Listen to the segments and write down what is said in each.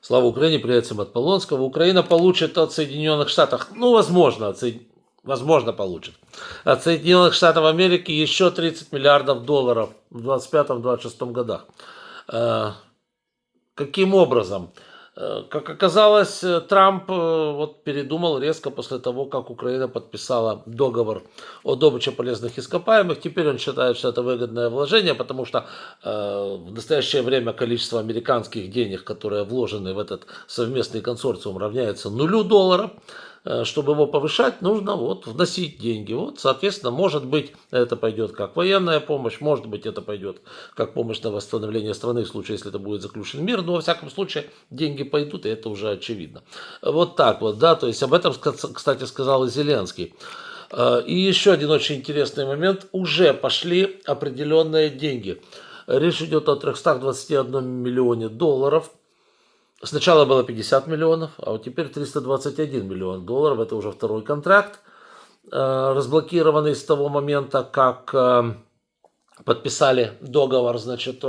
Слава Украине, привет всем от Полонского. Украина получит от Соединенных Штатов, ну, возможно, возможно, получит. От Соединенных Штатов Америки еще 30 миллиардов долларов в 2025-2026 годах. Э, Каким образом? Как оказалось, Трамп вот передумал резко после того, как Украина подписала договор о добыче полезных ископаемых. Теперь он считает, что это выгодное вложение, потому что в настоящее время количество американских денег, которые вложены в этот совместный консорциум, равняется $0. Чтобы его повышать, нужно вот вносить деньги. Вот, соответственно, может быть, это пойдет как военная помощь, может быть, это пойдет как помощь на восстановление страны в случае, если это будет заключен мир. Но, во всяком случае, деньги пойдут, и это уже очевидно. Вот так вот, да, то есть об этом, кстати, сказал и Зеленский. И еще один очень интересный момент. Уже пошли определенные деньги. Речь идет о 321 миллионе долларов. Сначала было 50 миллионов, а вот теперь 321 миллион долларов. Это уже второй контракт, разблокированный с того момента, как подписали договор. Значит,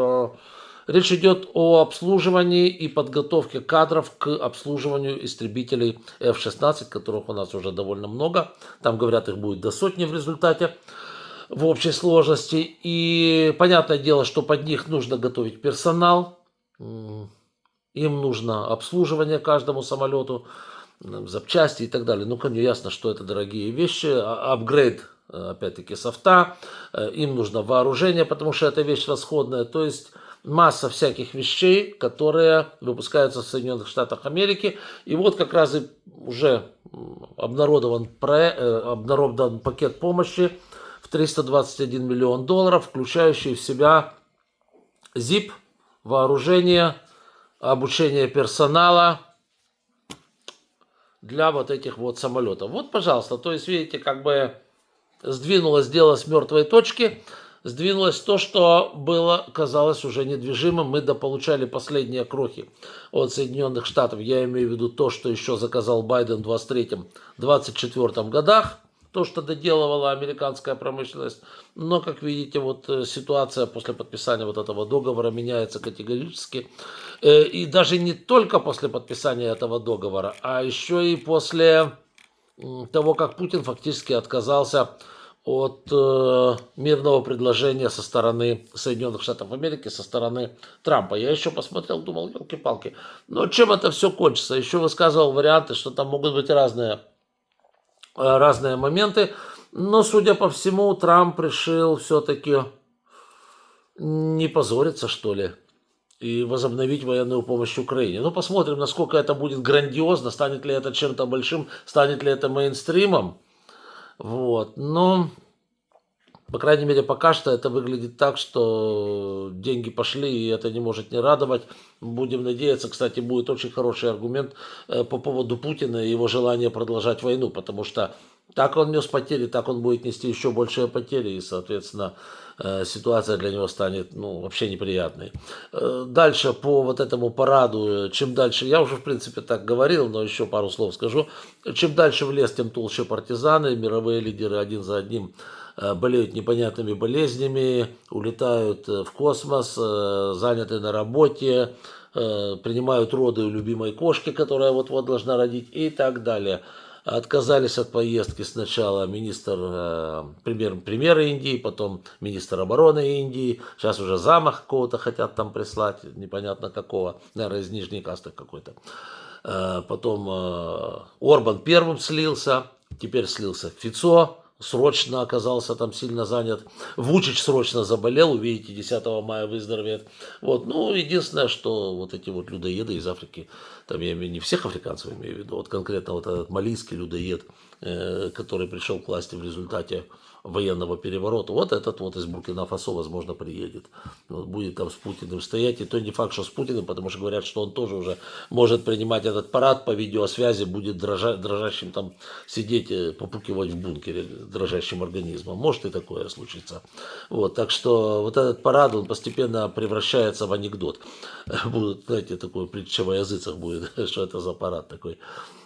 речь идет о обслуживании и подготовке кадров к обслуживанию истребителей F-16, которых у нас уже довольно много. Там, говорят, их будет до сотни в результате в общей сложности. И понятное дело, что под них нужно готовить персонал. Им нужно обслуживание каждому самолету, запчасти и так далее. Ну, конечно, ясно, что это дорогие вещи. Апгрейд, опять-таки, софта. Им нужно вооружение, потому что это вещь расходная. То есть масса всяких вещей, которые выпускаются в Соединенных Штатах Америки. И вот как раз и уже обнародован пакет помощи в 321 миллион долларов, включающий в себя ЗИП, вооружение, обучение персонала для вот этих вот самолетов. Вот, пожалуйста, то есть, видите, как бы сдвинулось дело с мертвой точки, сдвинулось то, что было, казалось уже недвижимым. Мы дополучали последние крохи от Соединенных Штатов. Я имею в виду то, что еще заказал Байден в 23-24 годах. То, что доделывала американская промышленность. Но, как видите, вот ситуация после подписания вот этого договора меняется категорически. И даже не только после подписания этого договора, а еще и после того, как Путин фактически отказался от мирного предложения со стороны Соединенных Штатов Америки, со стороны Трампа. Я еще посмотрел, думал, елки-палки, но чем это все кончится? Еще высказывал варианты, что там могут быть разные моменты. Но, судя по всему, Трамп решил все-таки не позориться, что ли, и возобновить военную помощь Украине. Ну, посмотрим, насколько это будет грандиозно, станет ли это чем-то большим, станет ли это мейнстримом. Вот. Но, по крайней мере, пока что это выглядит так, что деньги пошли, и это не может не радовать. Будем надеяться, кстати, будет очень хороший аргумент по поводу Путина и его желания продолжать войну, потому что так он нес потери, так он будет нести еще большие потери, и, соответственно, ситуация для него станет, ну, вообще неприятной. Дальше по вот этому параду, чем дальше, я уже, в принципе, так говорил, но еще пару слов скажу. Чем дальше в лес, тем толще партизаны, мировые лидеры один за одним болеют непонятными болезнями, улетают в космос, заняты на работе, принимают роды у любимой кошки, которая вот-вот должна родить, и так далее. Отказались от поездки сначала премьер Индии, потом министр обороны Индии. Сейчас уже замах какого-то хотят там прислать, непонятно какого, наверное, из нижней касты какой-то. Потом Орбан первым слился, теперь слился Фицо, срочно оказался там сильно занят. Вучич срочно заболел, увидите, 10 мая выздоровеет. Вот. Ну, единственное, что вот эти вот людоеды из Африки, там я имею не всех африканцев имею в виду, вот конкретно вот этот малийский людоед, который пришел к власти в результате военного переворота, вот этот вот из Буркина-Фасо, возможно, приедет. Вот будет там с Путиным стоять, и то не факт, что с Путиным, потому что говорят, что он тоже уже может принимать этот парад по видеосвязи, будет дрожащим там сидеть, попукивать в бункере дрожащим организмом. Может и такое случится. Вот, так что вот этот парад, он постепенно превращается в анекдот. Будут, знаете, такой притча во языцах будет, что это за парад такой.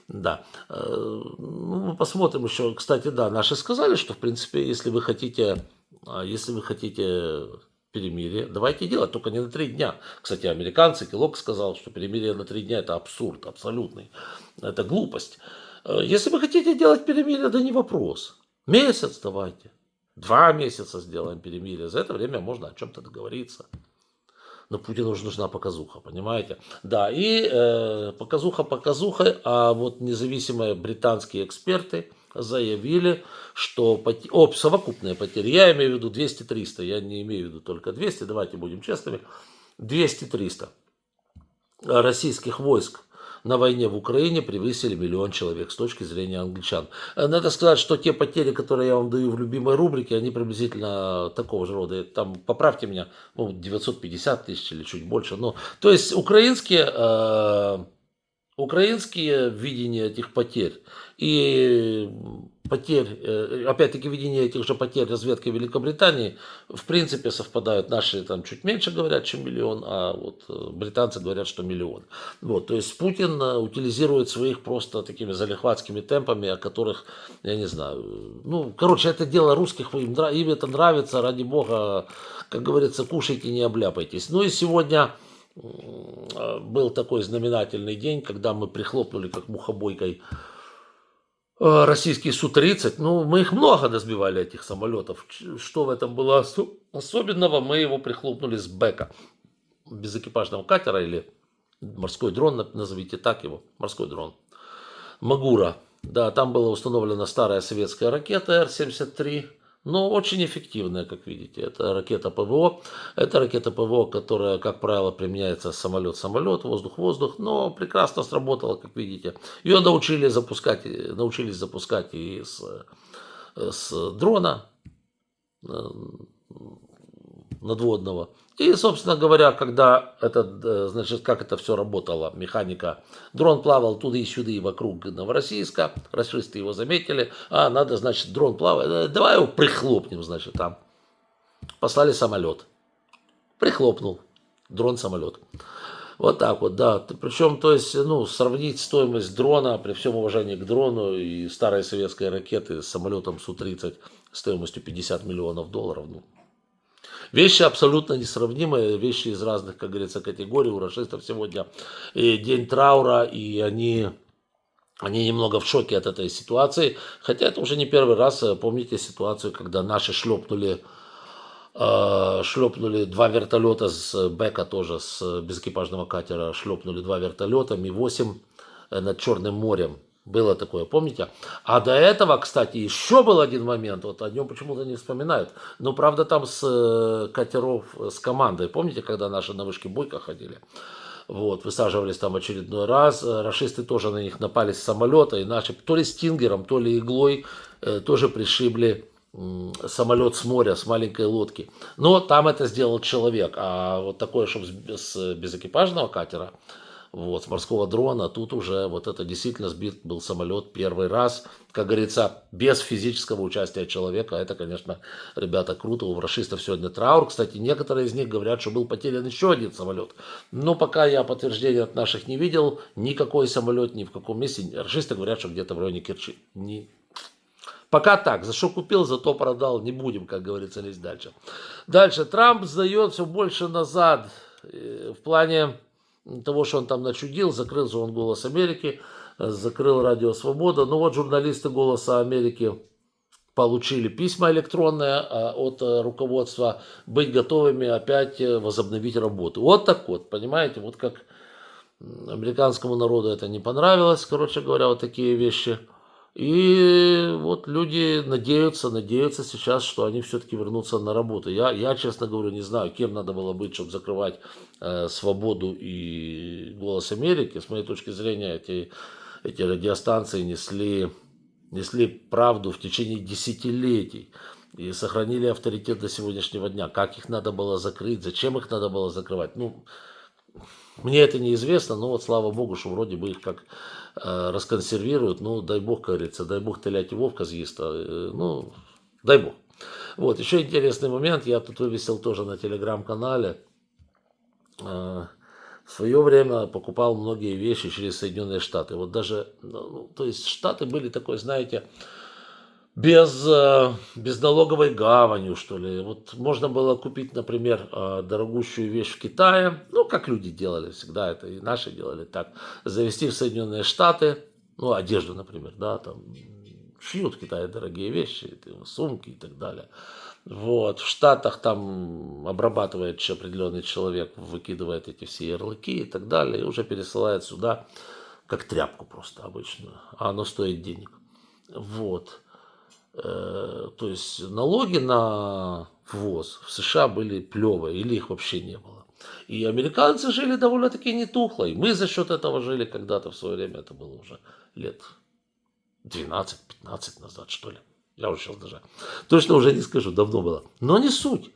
Да. Ну, мы посмотрим еще. Кстати, да, наши сказали, что, в принципе, если вы хотите перемирие, давайте делать, только не на 3 дня. Кстати, американцы, Келлог сказал, что перемирие на 3 дня это абсурд абсолютный, это глупость. Если вы хотите делать перемирие, да не вопрос. Месяц давайте, 2 месяца сделаем перемирие, за это время можно о чем-то договориться. Но Путину уже нужна показуха, понимаете? Да, и показуха показухой, а вот независимые британские эксперты заявили, что совокупные потери, я имею в виду 200-300, я не имею в виду только 200, давайте будем честными, 200-300 российских войск на войне в Украине превысили 1 000 000 человек с точки зрения англичан. Надо сказать, что те потери, которые я вам даю в любимой рубрике, они приблизительно такого же рода. Там, поправьте меня, 950 тысяч или чуть больше. Но, то есть украинские видения этих потерь и потерь, опять-таки видение этих же потерь разведки Великобритании в принципе совпадают. Наши там чуть меньше говорят, чем 1 000 000, а вот британцы говорят, что 1 000 000. Вот, то есть Путин утилизирует своих просто такими залихватскими темпами, о которых, я не знаю, ну, короче, это дело русских, им это нравится, ради бога, как говорится, кушайте, не обляпайтесь. Ну и сегодня был такой знаменательный день, когда мы прихлопнули как мухобойкой российский Су-30. Ну, мы их много досбивали, этих самолетов. Что в этом было особенного? Мы его прихлопнули с Бека, безэкипажного катера, или морской дрон, назовите так его, морской дрон. Магура. Да, там была установлена старая советская ракета Р-73, но очень эффективная, как видите. Это ракета ПВО. Это ракета ПВО, которая, как правило, применяется самолет-самолет, воздух-воздух, но прекрасно сработала, как видите. Ее научились запускать и с дрона надводного. И, собственно говоря, когда значит, как это все работало, механика, дрон плавал туда и сюда и вокруг Новороссийска, расисты его заметили, надо, значит, дрон плавает, давай его прихлопнем, значит, там. Послали самолет, прихлопнул дрон-самолет. Вот так вот, да. Причем, то есть, ну, сравнить стоимость дрона, при всем уважении к дрону и старой советской ракеты с самолетом Су-30 стоимостью $50 миллионов, ну, вещи абсолютно несравнимые, вещи из разных, как говорится, категорий. У рашистов сегодня день траура, и они немного в шоке от этой ситуации. Хотя это уже не первый раз. Помните ситуацию, когда наши шлепнули 2 вертолета с Бека, тоже с безэкипажного катера, шлепнули 2 вертолета, Ми-8 над Черным морем. Было такое, помните? А до этого, кстати, еще был один момент, вот о нем почему-то не вспоминают. Но, правда, там с катеров, с командой. Помните, когда наши на вышке Бойко ходили? Вот, высаживались там очередной раз. Рашисты тоже на них напали с самолета. И наши то ли стингером, то ли иглой тоже пришибли самолет с моря, с маленькой лодки. Но там это сделал человек. А вот такое, чтобы с безэкипажного катера, вот, с морского дрона, тут уже вот это действительно сбит был самолет первый раз, как говорится, без физического участия человека. Это, конечно, ребята, круто. У рашистов сегодня траур. Кстати, некоторые из них говорят, что был потерян еще один самолет. Но пока я подтверждения от наших не видел, никакой самолет ни в каком месте. Рашисты говорят, что где-то в районе Керчи. Пока так. За что купил, зато продал. Не будем, как говорится, лезть дальше. Дальше. Трамп сдает все больше назад в плане того, что он там начудил. Закрыл же он «Голос Америки», закрыл «Радио Свобода». Ну вот журналисты «Голоса Америки» получили письма электронные от руководства быть готовыми опять возобновить работу. Вот так вот, понимаете, вот как американскому народу это не понравилось, короче говоря, вот такие вещи. И вот люди надеются сейчас, что они все-таки вернутся на работу. Я, честно говоря, не знаю, кем надо было быть, чтобы закрывать «Свободу» и «Голос Америки». С моей точки зрения, эти радиостанции несли правду в течение десятилетий и сохранили авторитет до сегодняшнего дня. Как их надо было закрыть, зачем их надо было закрывать? Ну, мне это неизвестно, но вот слава богу, что вроде бы их как расконсервируют. Ну, дай бог, как говорится, дай бог телять и вовка съест. Ну, дай бог. Вот, еще интересный момент, я тут вывесил тоже на телеграм-канале. В свое время покупал многие вещи через Соединенные Штаты. Вот даже, ну, то есть Штаты были такой, знаете, без налоговой гаванью, что ли. Вот можно было купить, например, дорогущую вещь в Китае, ну, как люди делали всегда, это и наши делали так, завезти в Соединенные Штаты, ну, одежду, например, да, там шьют в Китае дорогие вещи, сумки и так далее. Вот, в Штатах там обрабатывает определенный человек, выкидывает эти все ярлыки и так далее, и уже пересылает сюда, как тряпку просто обычную, а оно стоит денег. Вот. То есть налоги на ввоз в США были плевые, или их вообще не было. И американцы жили довольно-таки не тухло. И мы за счет этого жили когда-то в свое время, это было уже лет 12-15 назад, что ли. Я уже сейчас даже точно уже не скажу, давно было. Но не суть.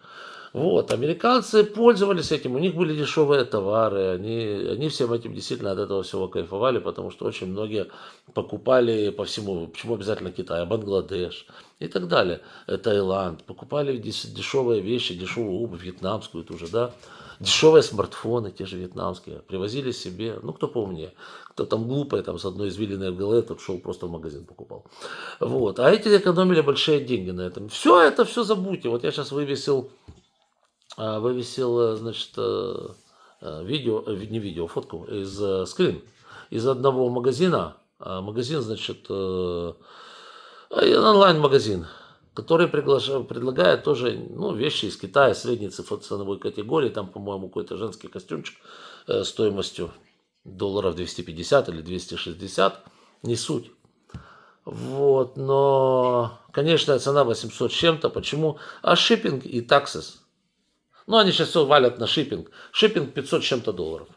Вот, американцы пользовались этим, у них были дешевые товары, они всем этим действительно от этого всего кайфовали, потому что очень многие покупали по всему, почему обязательно Китай, Бангладеш и так далее, Таиланд, покупали дешевые вещи, дешевую обувь, вьетнамскую тоже, да, дешевые смартфоны, те же вьетнамские, привозили себе, ну, кто поумнее, кто там глупый, там, с одной извилиной в голове, тот шел просто в магазин покупал. Вот, а эти экономили большие деньги на этом. Все это, все забудьте, вот я сейчас вывесил, значит, видео, не видео, фотку из скрин из одного магазина. Магазин, значит, онлайн-магазин, который предлагает тоже, ну, вещи из Китая средней ценовой категории. Там, по-моему, какой-то женский костюмчик стоимостью долларов 250 или 260. Не суть. Вот, но конечная цена 800 с чем-то. Почему? А шиппинг и таксис. Ну, они сейчас все валят на шиппинг. Шиппинг 500 с чем-то долларов.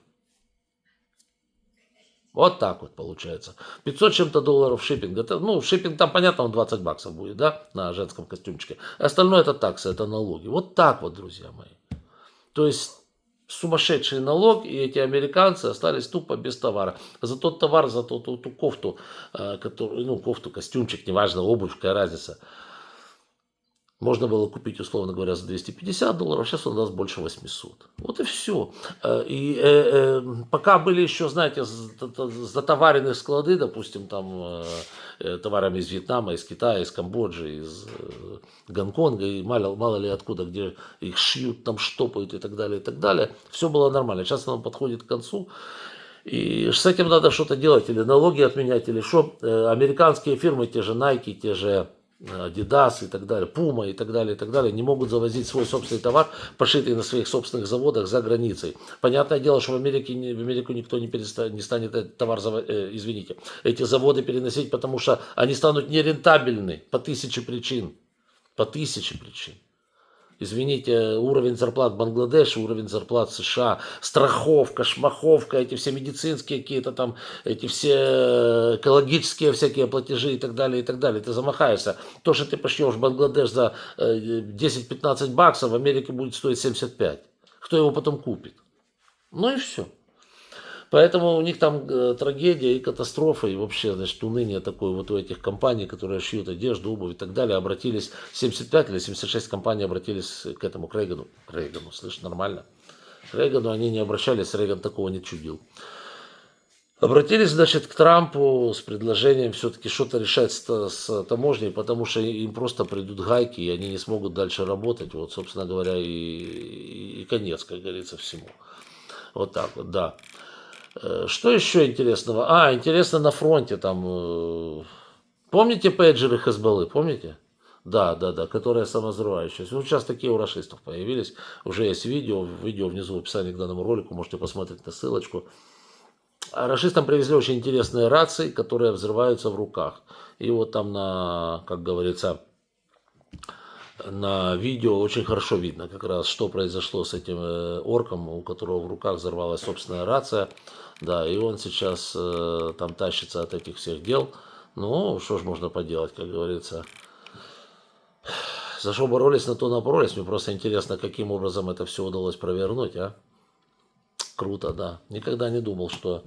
Вот так вот получается. 500 с чем-то долларов шиппинг. Это, ну, шиппинг там, понятно, он 20 баксов будет, да, на женском костюмчике. Остальное это таксы, это налоги. Вот так вот, друзья мои. То есть сумасшедший налог, и эти американцы остались тупо без товара. За тот товар, за ту кофту, который, ну, кофту, костюмчик, неважно, обувь, какая разница, можно было купить, условно говоря, за 250 долларов, сейчас он даст больше 800. Вот и все. Пока были еще, знаете, затоваренные склады, допустим, там товарами из Вьетнама, из Китая, из Камбоджи, из Гонконга, и мало ли откуда, где их шьют, там штопают и так далее, все было нормально. Сейчас оно подходит к концу. И с этим надо что-то делать, или налоги отменять, или что. Американские фирмы, те же Nike, те же Adidas и так далее, Puma и так далее, не могут завозить свой собственный товар, пошитый на своих собственных заводах за границей. Понятное дело, что в Америку никто не станет этот товар, извините, эти заводы переносить, потому что они станут нерентабельны по тысяче причин. По тысяче причин. Извините, уровень зарплат Бангладеша, уровень зарплат США, страховка, шмаховка, эти все медицинские какие-то там, эти все экологические всякие платежи и так далее, и так далее. Ты замахаешься. То, что ты пошьешь в Бангладеш за 10-15 баксов, в Америке будет стоить 75. Кто его потом купит? Ну и все. Поэтому у них там трагедия и катастрофа, и вообще, значит, уныние такое вот у этих компаний, которые шьют одежду, обувь и так далее, обратились, 75 или 76 компаний обратились к этому, к Рейгану. К Рейгану, слышь, нормально. К Рейгану они не обращались, Рейган такого не чудил. Обратились, значит, к Трампу с предложением все-таки что-то решать с таможней, потому что им просто придут гайки, и они не смогут дальше работать. Вот, собственно говоря, и конец, как говорится, всему. Вот так вот, да. Что еще интересного? Интересно на фронте там. Помните пейджеры Хезболлы? Помните? Да, которые самозрывающиеся. Ну, сейчас такие у рашистов появились. Уже есть видео внизу в описании к данному ролику. Можете посмотреть на ссылочку. А рашистам привезли очень интересные рации, которые взрываются в руках. И вот там как говорится, на видео очень хорошо видно как раз, что произошло с этим орком, у которого в руках взорвалась собственная рация. Да, и он сейчас там тащится от этих всех дел. Ну, что ж можно поделать, как говорится. За что боролись, на то напоролись. Мне просто интересно, каким образом это все удалось провернуть, а? Круто, да. Никогда не думал, что...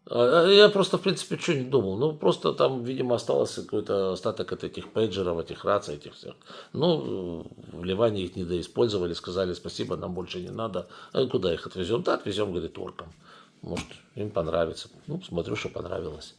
Я просто, в принципе, что не думал. Ну, просто там, видимо, остался какой-то остаток от этих пейджеров, этих раций, этих всех. Ну, в Ливане их недоиспользовали, сказали, спасибо, нам больше не надо. А куда их отвезем? Да, отвезем, говорит, оркам. Может, им понравится. Ну, смотрю, что понравилось.